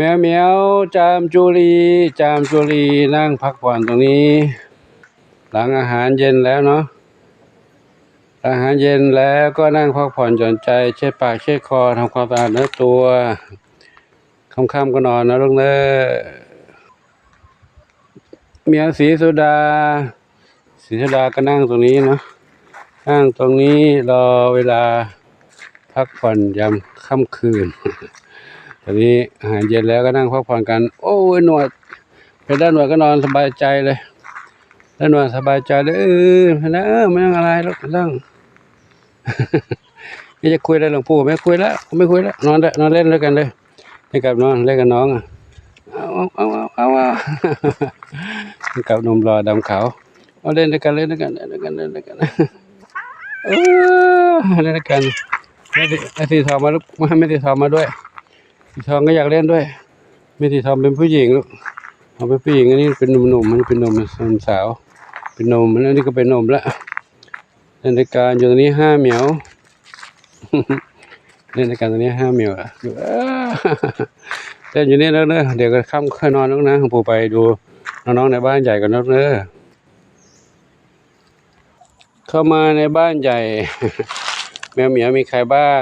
เหมียวจามจุรีนั่งพักผ่อนตรงนี้หลังอาหารเย็นแล้วเนาะอาหารเย็นแล้วก็นั่งพักผ่อนหย่อนใจเช็ดปากเช็ดคอทำความสะอาดเนื้อตัวค่ำๆก็นอนนะลูกเนอะเหมียวศรีสุดาก็นั่งตรงนี้เนาะนั่งตรงนี้รอเวลาพักผ่อนยามค่ำคืนตอนนี้อาหารเย็นแล้วก็นั่งพักผ่อนกันโอ้ยหนวดเป็นด้านหนวดก็นอนสบายใจเลยด้านหนวดสบายใจเลยนะไม่ต้องอะไรหรอกนั่งนี่จะคุยอะไรหลวงปู่ไม่คุยแล้วนอนเล่นด้วยกันเลยให้กับนอนเล่นกับน้องเอากับนมรอดำขาวเอาเล่นด้วยกันเล่นด้วยกันเล่นด้วยกันเล่นด้วยกันไม่ตีทองมาลูกไม่ตีทองมาด้วยตีทองก็อยากเล่นด้วยไม่ตีทองเป็นผู้หญิงลูกเอาเป็นผู้หญิงอันนี้เป็นหนุ่มมันเป็นหนุ่มสาวเป็นนมอันนี้ก็เป็นนมแล้วเล่นในการอยู่ตรงนี้5เหมียวเล่นในการตรงนี้5เหมียวอยู่เล่นอยู่นี่แล้วเนอะเดี๋ยวก็ค่ำค่อยนอนแล้วนะผมปู่ไปดูน้องๆในบ้านใหญ่กันแล้วเนอะเข้ามาในบ้านใหญ่แมวเหมียวมีใครบ้าง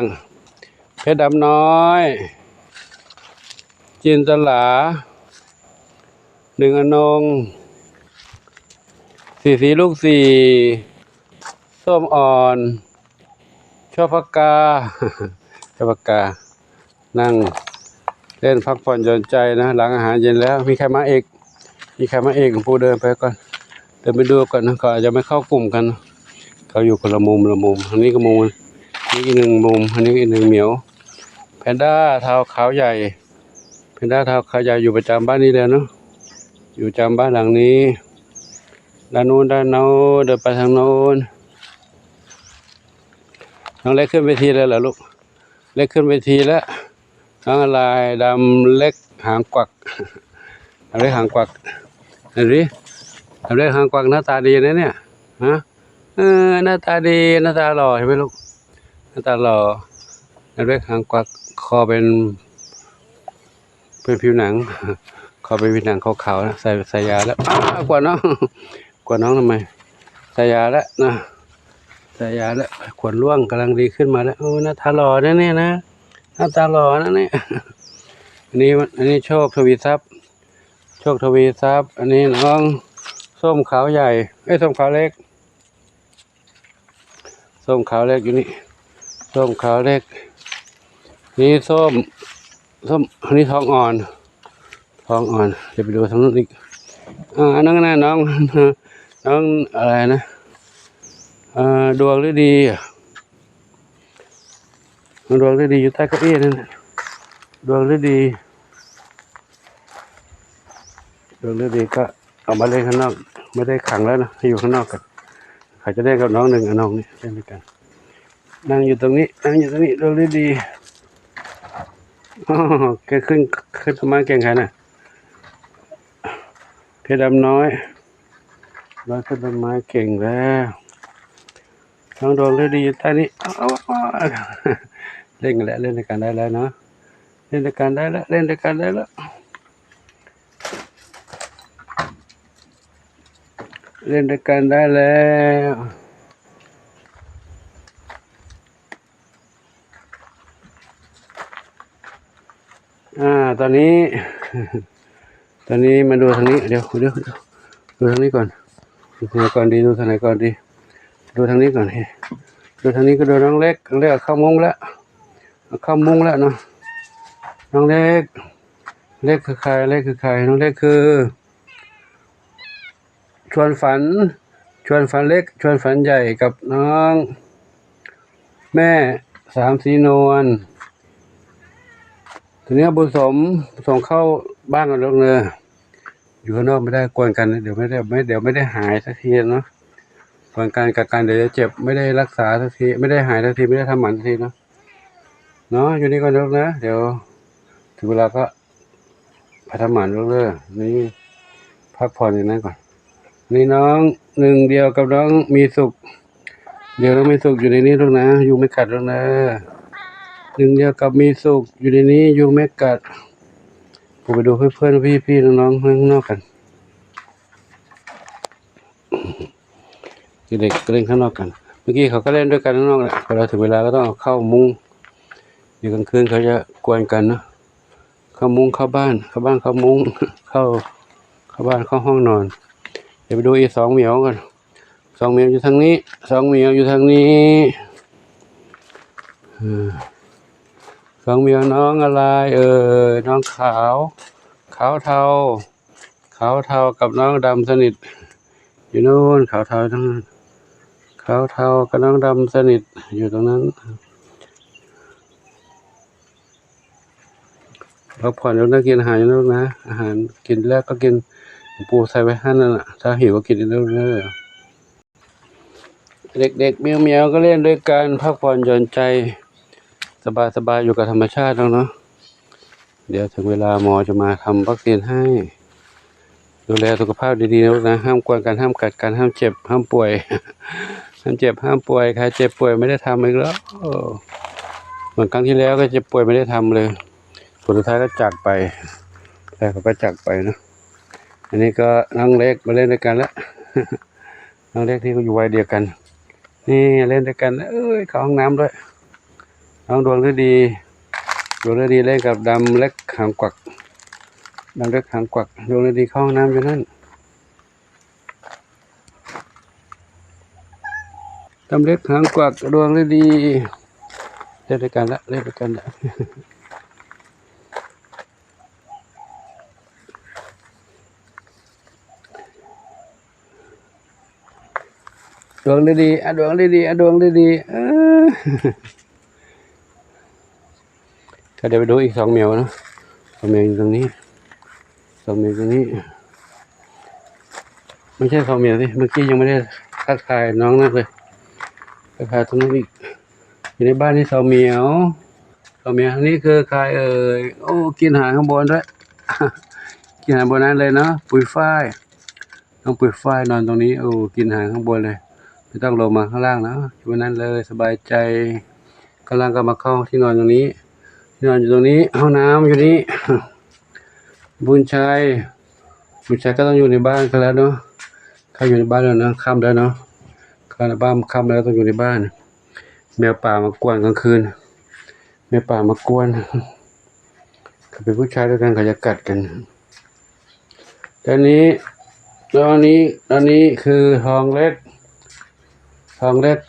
เพชรดำน้อยจินตลา1อนงสีลูก4ส้มอ่อนชอบปากกานั่งเล่นพักผ่อนหย่อนใจนะหลังอาหารเย็นแล้วมีใครมาเอกของปู่เดินไปก่อนเดินไปดูก่อนนะก็อาจจะไม่เข้ากลุ่มกันเขาอยู่คนละมุมอันนี้ก็มุมนี่อีก1มุมอันนี้อีก1เหมียวแพนด้าเท้าขาวใหญ่อยู่ประจำบ้านนี้เลยเนาะอยู่จำบ้านหลังนี้ด้านโน้นเดินไปทางโน้นน้องเล็กขึ้นเวทีเลยเหรอลูกเล็กขึ้นเวทีแล้วน้องอะไรดำเล็กหางกวักเล็กหางกวักเห็นดิเล็กหางกวักหน้าตาดีนะเนี่ยฮะหน้าตาดีหน้าตาหล่อเห็นไหมลูกหน้าตาหล่อเล็กหางกวักคอเป็นผิวหนังคอเป็นผิวหนังขาวๆนะใส่ยาแล้วกว่าน้องทำไมใส่ยาแล้วนะใส่ยาแล้วขวดร่วงกำลังดีขึ้นมาแล้วหน้าตาหล่อนะเนี่ยนะหน้าตาหล่อนะเนี่ยอันนี้โชคทวีทรัพย์อันนี้น้องส้มขาวใหญ่ส้มขาวเล็กอยู่นี่ส้มขาวเล็กนี่ส้มอันนี้ทองอ่อนเดี๋ยวไปดูทางนู้นอีกน้องอะไรนะดวงฤดีอยู่ใต้เก้าอี้นั่นดวงฤดีก็เอามาเล่นข้างนอกไม่ได้ขังแล้วนะให้อยู่ข้างนอกกันใครจะเล่นกับน้อง1น้องนี่เล่นด้วยกันนั่งอยู่ตรงนี้ดวงฤดีแกขึ้นต้นไม้เก่งใครน่ะเพชรดำน้อยขึ้นต้นไม้เก่งแล้วน้องดวงฤดีอยู่ใต้นี้เล่นด้วยกันได้แล้วเนาะเล่นด้วยกันได้แล้วตอนนี้มาดูทางนี้เดี๋ยวดูทางนี้ก่อนดูทางไหนก่อนดีดูทางนี้ก่อนดูทางนี้ก็ดูน้องเล็กเข้ามุ้งแล้วเนาะน้องเล็กคือใครน้องเล็กคือชวนฝันเล็กชวนฝันใหญ่กับน้องแม่3สีนวลทีนี้บุญสมส่งเข้าบ้านกันแล้วเนอะอยู่ข้างนอกไม่ได้กวนกันเดี๋ยวไม่ได้หายสักทีเนาะกวนกันกับการเดี๋ยวจะเจ็บไม่ได้รักษาสักทีไม่ได้หายสักทีไม่ได้ทำหมันสักทีเนาะอยู่นี่ก่อนลูกนะเดี๋ยวถึงเวลาก็ไปทำหมันลูกเลยนี่พักผ่อนอย่างนั้นก่อนนี่น้อง1เดียวกับน้องมีสุขอยู่ในนี้ลูกนะยุงไม่กัดลูกนะ1เดียวกับมีสุขอยู่ในนี้ยุงไม่กัด ผมไปดูเพื่อนๆพี่ๆน้องๆข้างนอกกันเด็กๆเล่นข้างนอกกันเมื่อกี้เขาก็เล่นด้วยกันข้างนอกแหละพอเราถึงเวลาก็ต้องเอาเข้ามุ้งเดี๋ยวกลางคืนเขาจะกวนกันเนาะเข้ามุ้งเข้าบ้านเข้ามุ้งเข้าบ้านเข้าห้องนอนเดี๋ยวไปดูอีก2 เหมียวกัน2 เหมียวอยู่ทางนี้2 เหมียวอยู่ทางนี้2 เหมียวน้องอะไรน้องขาวเทากับน้องดำสนิทอยู่นู่นขาวเทาทั้งนั้นขาวเทากับน้องดำสนิทอยู่ตรงนั้นพักผ่อนแล้วนะกินอาหารอยู่นู่นนะอาหารกินแล้วก็กินปูใส่ไว้ให้นั่นน่ะถ้าหิวก็กินได้เลยเด็กๆเมียวๆก็เล่นด้วยกันพักผ่อนหย่อนใจสบายอยู่กับธรรมชาติแล้วเนาะเดี๋ยวถึงเวลาหมอจะมาทำวัคซีนให้ดูแลสุขภาพดีๆนะห้ามกวนกันห้ามกัดกันห้ามเจ็บห้ามป่วยห้ามเจ็บห้ามป่วยใครเจ็บป่วยไม่ได้ทำอีกแล้วเหมือนครั้งที่แล้วก็เจ็บป่วยไม่ได้ทำเลยผลสุดท้ายก็จากไปแต่เขาก็จากไปนะอันนี้ก็น้องเล็กมาเล่นด้วยกันแล้วน้องเล็กที่เขาอยู่วัยเดียวกันนี่เล่นด้วยกันเข้าห้องน้ำด้วยน้องดวงฤดีเล่นกับดำเล็กหางกวักดวงฤดีเข้าห้องน้ำอยู่นั่นดำเล็กหางกวักดวงฤดีเล่นด้วยกันละดวงฤดีก็เดี๋ยวไปดูอีก2 เหมียวนะ2 เหมียวอยู่ตรงนี้ไม่ใช่2 เหมียวสิเมื่อกี้ยังไม่ได้ทักทายน้องนั่นเลยทักทายตรงนั้นอีกอยู่ในบ้านนี่2 เหมียวนี่คือใครโอ้กินอาหารข้างบนด้วย กินอาหารบนนั้นเลยเนาะปุยฝ้ายน้องปุยฝ้ายนอนตรงนี้โอ้กินอาหารข้างบนเลยไม่ต้องลงมาข้างล่างนะอยู่บนนั้นเลยสบายใจกำลังก็มาเข้าที่นอนตรงนี้อยู่ตรงนี้ห้องน้ำอยู่นี้บุญชัยก็ต้องอยู่ในบ้านกันแล้วเนาะเขาอยู่ในบ้านแล้วนะค่ำแล้วเนาะเขาในบ้านค่ำแล้วต้องอยู่ในบ้านแมวป่ามากวนกลางคืนเขาเป็นผู้ชายด้วยกันเขาจะกัดกันตอนนี้คือทองเล็ก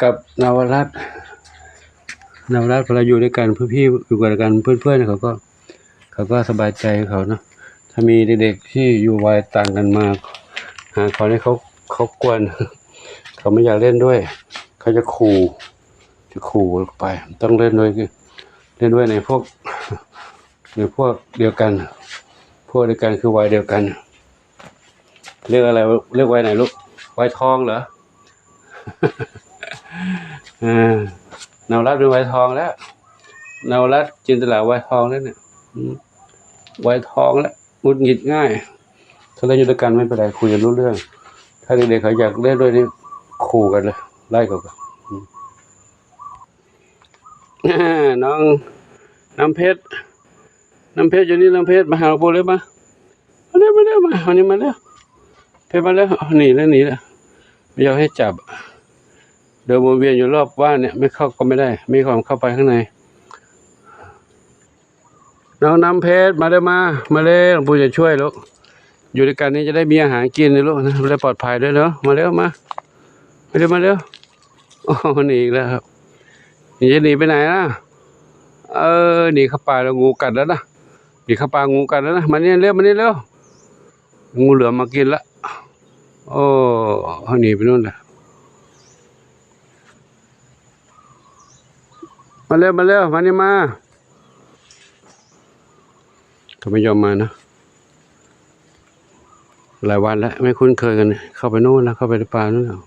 กับนวรัตน์พอเราอยู่ด้วยกันพี่อยู่กัน เพื่อนเขาก็สบายใจเขาเนาะถ้ามีเด็กๆที่อยู่วัยต่างกันมากหาเขาเนี่ยเขากวนเขาไม่อยากเล่นด้วยเขาจะขู่ไปต้องเล่นด้วยในพวกเดียวกันคือวัยเดียวกันเรียกอะไรเรียกวัยไหนลูกวัยทองเหรอ นวรัตน์เป็นวัยทองแล้วนวรัตน์จินตลาวัยทองแล้วเนี่ยวัยทองแล้วหงุดหงิดง่ายถ้าเล่นอยู่ด้วยกันไม่เป็นไรคุยกันรู้เรื่องถ้าเด็กๆเขาอยากเล่นด้วยนี่ขู่กันเลยไล่กันน้องน้ำเพชรอยู่นี่น้ำเพชรมาหาโบเลยมาเร็วมาเอานี่มาเร็วเพชรมาแล้วหนีแล้วไม่ยอมให้จับเดินวนเวียนอยู่รอบบ้านเนี่ยไม่เข้าก็ไม่ได้ไม่ยอมเข้าไปข้างในน้องน้ำเพชรมาเร็วมาเร็วปู่จะช่วยลูกอยู่ด้วยกันนี่จะได้มีอาหารกินนะลูกนะได้ปลอดภัยด้วยเนาะมาเร็วมาเร็วโอ้หนีอีกแล้วครับนี่จะหนีไปไหนนะหนีเข้าป่าแล้วงูกัดแล้วนะหนีเข้าป่างูกัดแล้วนะมานี่เร็วงูเหลือมมากินละโอ้หนีไปนู่นละมาเร็วมานี่มาเขาไม่ยอมมานะหลายวันแล้วไม่คุ้นเคยกันเข้าไปโน่นแล้วเข้าไปในป่านู่นแล้ว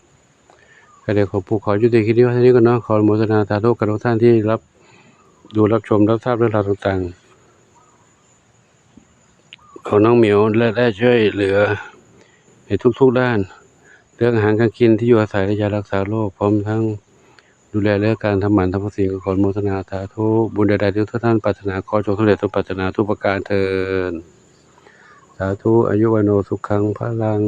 ก็เดี๋ยวขอยุติคลิปนี้ไว้เท่านี้ก่อนเนาะขออนุโมทนาสาธุกับทุกท่านที่รับชมรับทราบเรื่องราวต่างๆของน้องเหมียวและได้ช่วยเหลือในทุกด้านเรื่องอาหารการกินที่อยู่อาศัยและยารักษาโรคพร้อมทั้งดูแลเรื่องการทำหมันทำภาษีขออนุโมทนาสาธุบุญใดๆที่ทุกท่านปรารถนาขอจงสำเร็จสมปรารถนาทุกประการเทอญ สาธุอายุวโนสุขังพลัง